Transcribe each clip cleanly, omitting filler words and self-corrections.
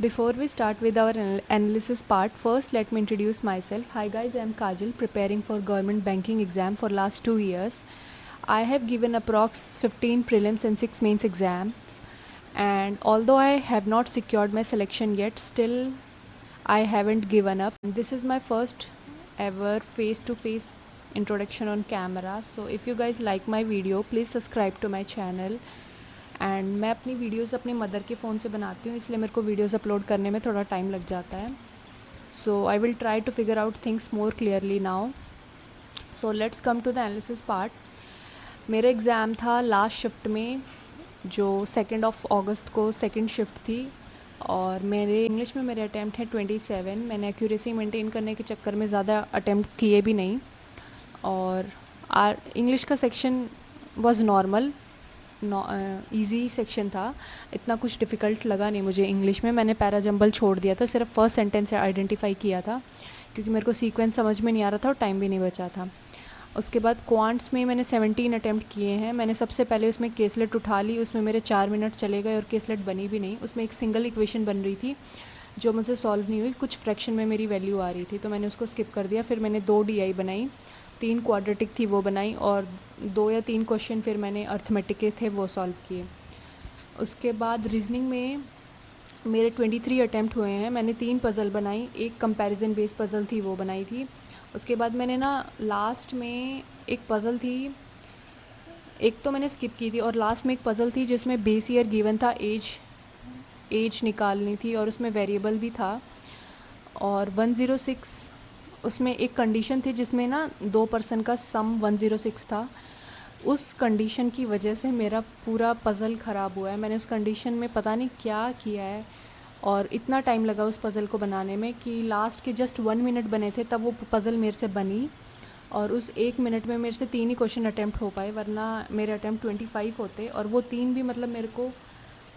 Before we start with our analysis part, first let me introduce myself. Hi guys, I am Kajal, preparing for government banking exam for last 2 years. I have given approx 15 prelims and 6 mains exams, and although I have not secured my selection yet, still I haven't given up. This is my first ever face to face introduction on camera. So if you guys like my video, please subscribe to my channel. And मैं अपनी videos अपने mother के phone से बनाती हूँ, इसलिए मेरे को वीडियोस अपलोड करने में थोड़ा टाइम लग जाता है. So I will try to figure out things more clearly now. So let's come to the analysis part. मेरा एग्ज़ाम था लास्ट शिफ्ट में, जो 2 अगस्त को सेकंड शिफ्ट थी, और मेरे इंग्लिश में मेरे अटैम्प्ट हैं 27. मैंने एक्यूरेसी मेंटेन करने के चक्कर में ज़्यादा अटैम्प्ट किए भी नहीं, और इंग्लिश का section was normal, easy section था. इतना कुछ डिफ़िकल्ट लगा नहीं मुझे इंग्लिश में. मैंने पैराजंबल छोड़ दिया था, सिर्फ फर्स्ट सेंटेंस आइडेंटिफाई किया था, क्योंकि मेरे को सीक्वेंस समझ में नहीं आ रहा था और टाइम भी नहीं बचा था. उसके बाद क्वांट्स में मैंने 17 अटैम्प्ट किए हैं. मैंने सबसे पहले उसमें केसलेट उठा ली, उसमें मेरे 4 मिनट चले गए और केसलेट बनी भी नहीं. उसमें एक सिंगल इक्वेशन बन रही थी जो मुझसे सॉल्व नहीं हुई, कुछ फ्रैक्शन में मेरी वैल्यू आ रही थी, तो मैंने उसको स्किप कर दिया. फिर मैंने 2 DI बनाई, 3 क्वाड्रेटिक थी वो बनाई, और 2 या 3 क्वेश्चन फिर मैंने अर्थमेटिक के थे वो सॉल्व किए. उसके बाद रीजनिंग में मेरे 23 अटैम्प्ट हुए हैं. मैंने 3 पज़ल बनाई, एक कंपैरिजन बेस्ड पज़ल थी वो बनाई थी. उसके बाद मैंने ना लास्ट में एक पज़ल थी, एक तो मैंने स्किप की थी, और लास्ट में एक पज़ल थी जिसमें बेस ईयर गिवन था, एज निकालनी थी, और उसमें वेरिएबल भी था. और 106, उसमें एक कंडीशन थी जिसमें ना 2 पर्सन का सम 106 था. उस कंडीशन की वजह से मेरा पूरा पज़ल ख़राब हुआ है. मैंने उस कंडीशन में पता नहीं क्या किया है, और इतना टाइम लगा उस पज़ल को बनाने में कि लास्ट के जस्ट 1 मिनट बने थे तब वो पज़ल मेरे से बनी, और उस 1 मिनट में मेरे से 3 ही क्वेश्चन अटैम्प्ट हो पाए, वरना मेरे अटैम्प्ट 25 होते. और वो 3 भी मतलब मेरे को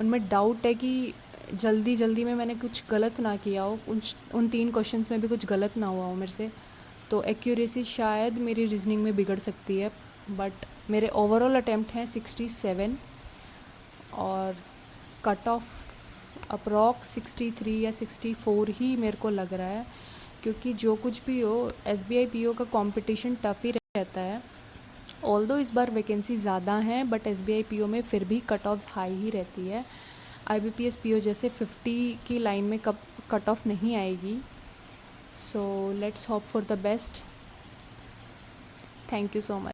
उनमें डाउट है कि जल्दी में मैंने कुछ गलत ना किया हो, उन 3 क्वेश्चंस में भी कुछ गलत ना हुआ हो मेरे से, तो एक्यूरेसी शायद मेरी रीजनिंग में बिगड़ सकती है. बट मेरे ओवरऑल अटैम्प्ट हैं 67, और कट ऑफ अप्रॉक्स 63 या 64 ही मेरे को लग रहा है, क्योंकि जो कुछ भी हो SBI PO का कंपटीशन टफ़ ही रहता है. ऑल्दो इस बार वैकेंसी ज़्यादा हैं, बट SBI PO में फिर भी कट ऑफ्स हाई ही रहती है. IBPS PO जैसे 50 की लाइन में कट ऑफ नहीं आएगी. So let's hope for the best. Thank you so much.